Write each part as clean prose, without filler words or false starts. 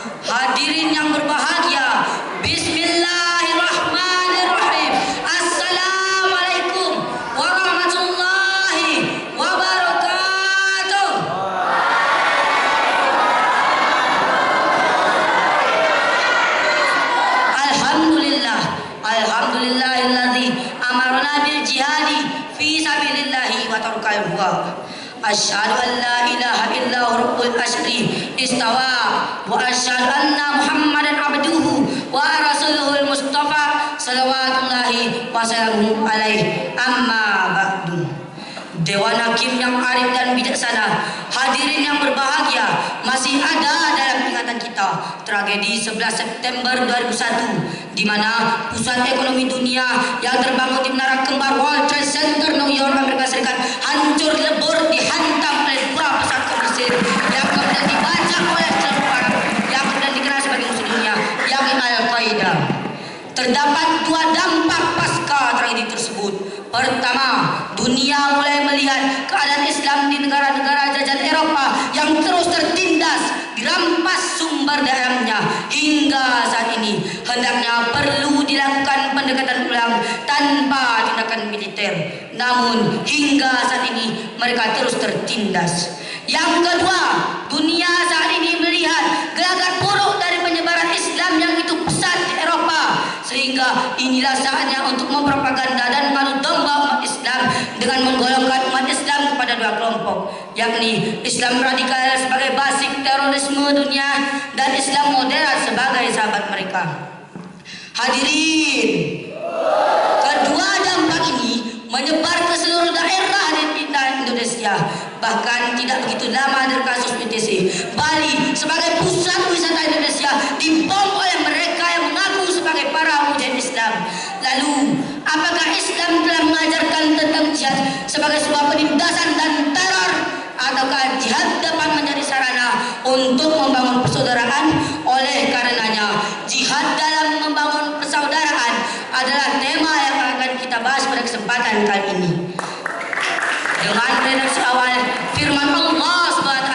Hadirin yang berbahagia, Bismillahirrahmanirrahim. Assalamualaikum warahmatullahi wabarakatuh. Alhamdulillahilladzi amarna bil jihadi fi sabilillahi wa tarkal huwa. Asyhadu an la ilaha illallah rabbul asyri istawa wa asyhadu anna muhammadan abduhu wa rasuluhul mustafa salawatullahi wa salamuhu alaihi, amma ba'du. Dewan Hakim yang arif dan bijaksana, hadirin yang berbahagia, masih ada dalam ingatan kita tragedi 11 September 2001 di mana pusat ekonomi dunia yang terbangun di menara kembar World Trade Center New York, Amerika Serikat hancur lebur dihantam oleh dua pesawat komersil yang kemudian dibajak oleh seluruh orang yang kemudian dikenal sebagai musuh dunia, yakni Al-Qaeda. Terdapat dua dampak pasca tragedi tersebut. Pertama, dunia mulai melihat keadaan Islam di negara-negara jajahan Eropa yang terus tertindas, dirampas sumber dayanya. Hingga saat ini hendaknya perlu dilakukan pendekatan ulang tanpa tindakan militer. Namun hingga saat ini mereka terus tertindas. Yang kedua, dunia saat ini melihat gelagat buruk dari penyebaran Islam yang itu pesat di Eropa, sehingga inilah saatnya untuk mempropaganda dan mengadu domba umat Islam dengan menggolongkan umat Islam kepada dua kelompok, yakni Islam radikal sebagai basis terorisme dunia dan Islam moderat sebagai sahabat mereka. Hadirin, kedua dampak ini menyebar ke seluruh daerah di Indonesia. Bahkan tidak begitu lama dari kasus PTC, Bali sebagai pusat wisata Indonesia dibom oleh mereka yang mengaku sebagai para mujahid Islam. Lalu, apakah Islam telah mengajarkan tentang jihad sebagai sebuah penindasan dan teror, ataukah jihad dapat menjadi sarana untuk membangun persaudaraan? Oleh karenanya, jihad dalam membangun persaudaraan adalah tema yang akan kita bahas pada kesempatan kali ini. Dengan redaksi awal firman Allah SWT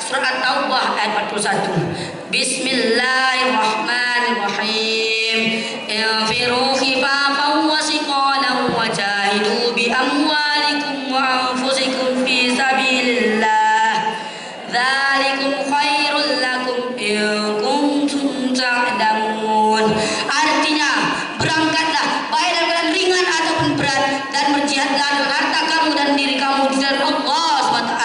surah At-Taubah ayat 41. Bismillahirrahmanirrahim. Infiru khifafan wa siqalan wa jahidu bi amwalikum wa anfusikum fi sabilillah. Dzalikum khairul lakum in kuntum ta'lamun. Artinya, berangkatlah baik dalam keadaan ringan ataupun berat dan berjihadlah dengan harta kamu dan diri kamu di jalan Allah SWT.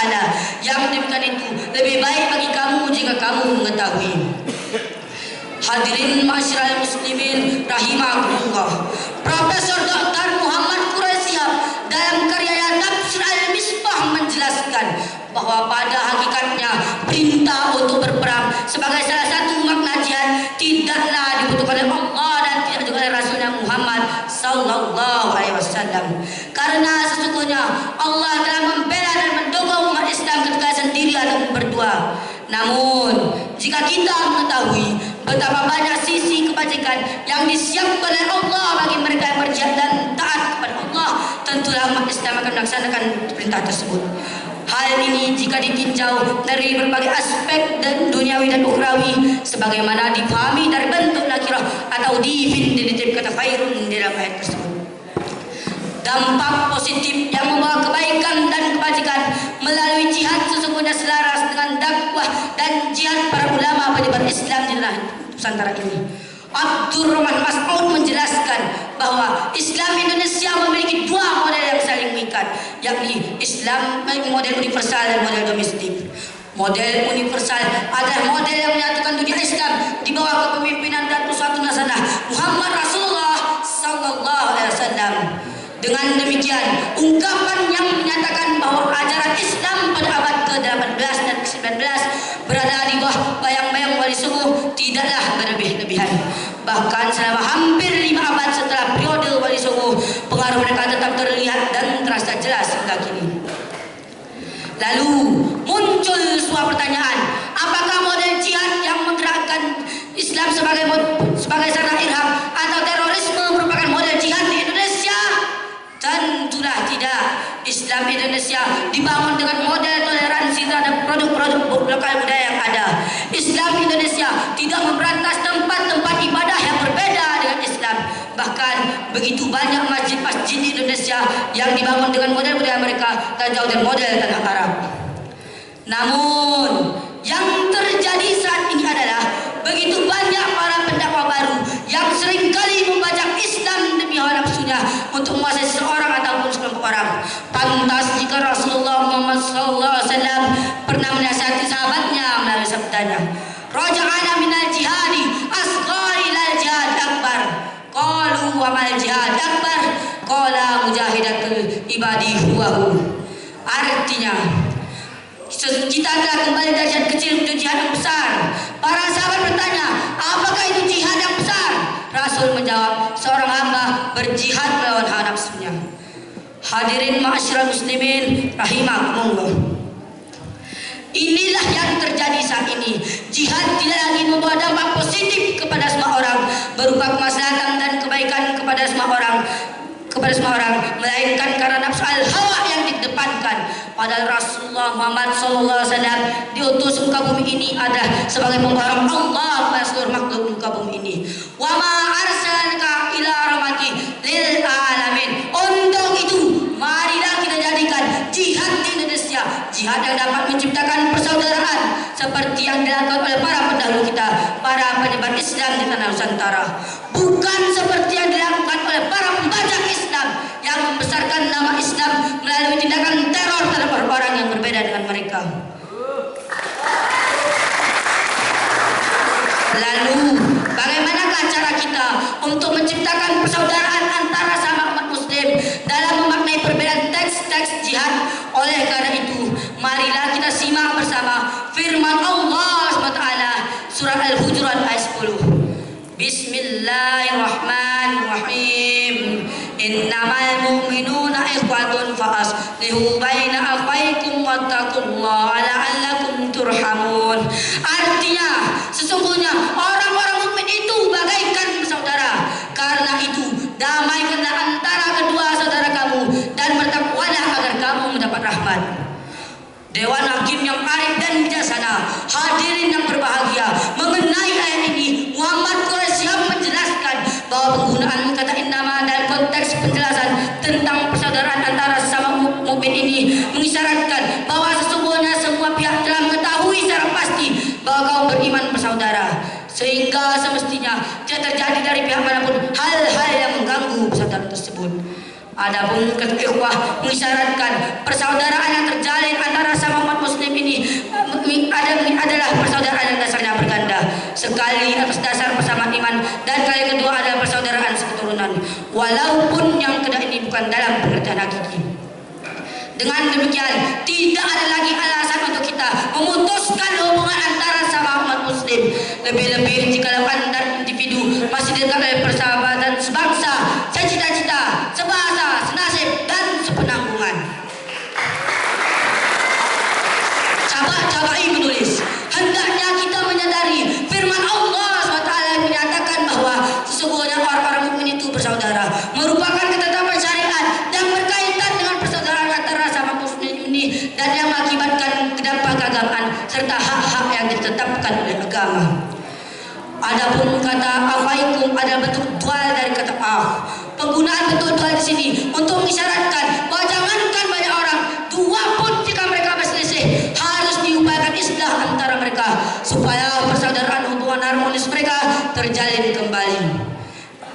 Yang demikian itu lebih baik bagi kamu jika kamu mengetahui. Hadirin masyarakat muslimin rahimahullah, Profesor Dr. Muhammad Quraisyah dalam karyanya Tafsir Al-Misbah menjelaskan bahwa pada hakikatnya perintah untuk berperang sebagai salah satu makna jihad tidaklah dibutuhkan oleh Allah dan tidak juga oleh Rasulnya Muhammad sallallahu alaihi wasallam. Karena sesungguhnya Allah telah membela dan mendukung umat Islam ketika sendiri ataupun berdua. Namun, jika kita mengetahui betapa banyak sisi kebajikan yang disiapkan oleh Allah bagi mereka yang berjihad dan taat kepada Allah, tentulah umat Islam akan melaksanakan perintah tersebut. Hal ini jika ditinjau dari berbagai aspek dan duniawi dan ukhrawi, sebagaimana dipahami dari bentuk nakirah atau definitif kata khairun di dalam ayat tersebut. Dampak positif yang membawa kebaikan dan kebajikan melalui jihad sesungguhnya selaras dengan dakwah dan jihad para ulama penyebar Islam di tanah Nusantara ini. Abdurrahman Mas'ud menjelaskan bahwa Islam Indonesia memiliki dua model yang saling mengikat, yakni Islam model universal dan model domestik. Model universal adalah model yang menyatukan dunia Islam di bawah kepemimpinan dan uswatun hasanah Muhammad Rasulullah sallallahu alaihi wasallam. Dengan demikian, ungkapan yang menyatakan bahwa ajaran Islam pada abad ke-18 dan ke-19 berada di bawah bayang-bayang Wali Songo tidaklah berlebih-lebihan. Bahkan selama hampir 5 abad setelah periode Wali Songo, pengaruh mereka tetap terlihat dan terasa jelas hingga kini. Lalu muncul sebuah pertanyaan, apakah model jihad yang menggerakkan Islam sebagai sarana irhab atau terorisme merupakan model jihad di Indonesia? Tentulah tidak. Islam Indonesia dibangun dengan model toleransi terhadap produk-produk lokal budaya yang ada. Islam Indonesia tidak begitu banyak masjid-masjid di Indonesia yang dibangun dengan model budaya mereka dan jauh dari model tanah Arab. Namun yang terjadi saat ini adalah begitu banyak para pendakwah baru yang seringkali membajak Islam demi hawa nafsunya untuk menguasai seseorang ataupun sekelompok orang. Pantas jika Rasulullah Muhammad SAW pernah menasihati sahabatnya melalui sabdanya, "Raja'ana minal jihadi asghar ilal jihad akbar." Qalu wa mal jihad akbar? Qala mujahidatul ibadi huwahu. Artinya, kita telah kembali dari jihad kecil menuju jihad yang besar. Para sahabat bertanya, apakah itu jihad yang besar? Rasul menjawab, seorang hamba berjihad melawan hawa nafsunya. Hadirin ma'asyiral muslimin rahimakumullah. Inilah yang terjadi saat ini. Jihad tidak lagi membawa dampak positif kepada semua orang, berupa kemaslahatan dan kebaikan kepada semua orang, melainkan karena nafsu al-hawa yang dikedepankan. Padahal Rasulullah Muhammad SAW diutus muka bumi ini adalah sebagai pembawa Allah kepada seluruh makhluk muka bumi ini. Wa ma arsalnaka ila rahmati lil alamin. Untuk itu, marilah kita jadikan jihad di Indonesia jihad yang dapat menciptakan persaudaraan seperti yang dilakukan oleh para pendahulu kita, para penyebar Islam di tanah Nusantara. Bukan seperti yang dilakukan oleh para pembajak Islam yang membesarkan nama Islam melalui tindakan teror terhadap orang yang berbeda dengan mereka. Lalu, bagaimanakah cara kita untuk menciptakan persaudaraan antara sama umat Muslim dalam memaknai perbedaan teks-teks jihad? Oleh karena itu, marilah kita simak bersama firman Allah SWT surah Al-Hujurat ayat 10. Bismillahirrahmanirrahim. Innamal mu'minuna ikhwatun fa'aslihu baina akhwaykum wattaqullaha la'allakum turhamun. Artinya, sesungguhnya orang-orang mukmin itu bagaikan bersaudara. Karena itu, damaikanlah antara kedua saudara kamu dan bertakwalah agar kamu mendapat rahmat. Dewan Hakim yang arif dan bijaksana, hadirin yang berbahagia, mengenai ayat ini Muhammad Quraisy menjelaskan bahwa penggunaan kata innama dalam konteks penjelasan tentang persaudaraan antara sesama mukmin ini mengisyaratkan bahwa sesungguhnya semua pihak telah mengetahui secara pasti bahwa kaum beriman bersaudara, sehingga semestinya tidak terjadi dari pihak manapun hal-hal yang mengganggu persaudaraan tersebut. Adapun kata ikhwah mengisyaratkan persaudaraan yang terjalin antara sama umat Muslim ini adalah persaudaraan yang dasarnya berganda. Sekali atas dasar persamaan iman dan kali kedua adalah persaudaraan seketurunan. Walaupun yang kedua ini bukan dalam pengertian hakiki. Dengan demikian, tidak ada lagi alasan untuk kita memutuskan hubungan antara sama umat Muslim. Lebih-lebih jika antar individu masih dekat oleh persahabatan sebangsa, secita-cita, sebahasa, senasib, dan sepenanggungan. Cabai menulis, hendaknya kita menyadari firman Allah SWT yang menyatakan bahwa sesungguhnya orang-orang mukmin itu bersaudara, merupakan ketetapan syariat yang berkaitan dengan persaudaraan antara sama muslim ini dan yang mengakibatkan kedampak keagamaan serta hak-hak yang ditetapkan oleh agama. Adapun kata afaikum adalah bentuk dual dari kata ah. Penggunaan bentuk dual di sini untuk mengisyaratkan bahwa jangankan banyak orang, dua pun jika mereka berselisih harus diupayakan islah antara mereka supaya persaudaraan hubungan harmonis mereka terjalin kembali.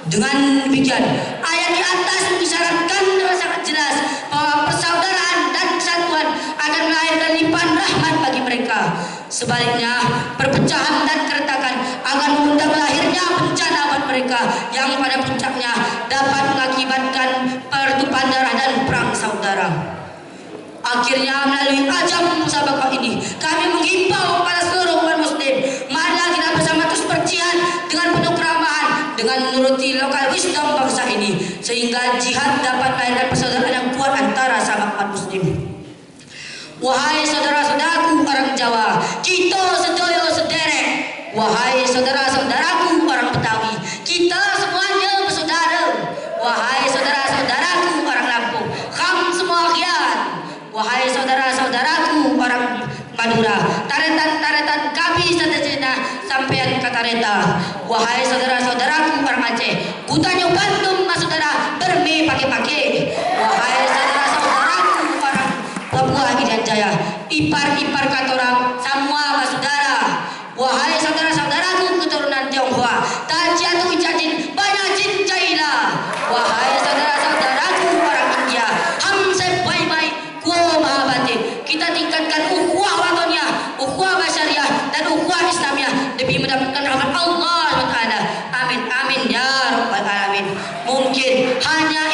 Dengan demikian, ayat di atas mengisyaratkan dengan sangat jelas bahwa persaudaraan dan kesatuan akan melahirkan limpahan rahmat bagi mereka. Sebaliknya, perpecahan dan keretakan akan mengundang lahirnya bencana buat mereka yang pada puncaknya dapat mengakibatkan pertumpahan darah dan perang saudara. Akhirnya melalui ajang musabaqah ini kami menghimbau kepada seluruh umat muslim, marilah kita bersama terus berjihad dengan penuh keramahan dengan menuruti lokal wisdom bangsa ini sehingga jihad dapat melahirkan persaudaraan yang kuat antara sama umat muslim. Wahai saudara-saudaraku orang Jawa, kita sedoyo sederek. Wahai saudara-saudaraku orang Betawi, kita semuanya bersaudara. Wahai saudara-saudaraku orang Lampung, kamu semua khian. Wahai saudara-saudaraku orang Madura, taretan-taretan kami seterusnya sampean ke Tareta. Wahai saudara-saudaraku orang Aceh, ku tanya Bandung mas saudara, pakai. Wahai saudara-saudaraku orang Papua Irian Jaya, ipar-ipar kata orang semua saudara. Wahai saudara-saudaraku keturunan Tionghoa, tajiatu ijadin banyak cincailah. Wahai saudara-saudaraku orang India, hamse baik-baik kuo mahabati. Kita tingkatkan ukhuwah wataniyah, ukhuwah basyariah dan ukhuwah Islamiyah demi mendapatkan rahmat Allah SWT. Amin amin ya rabbal alamin. Mungkin hanya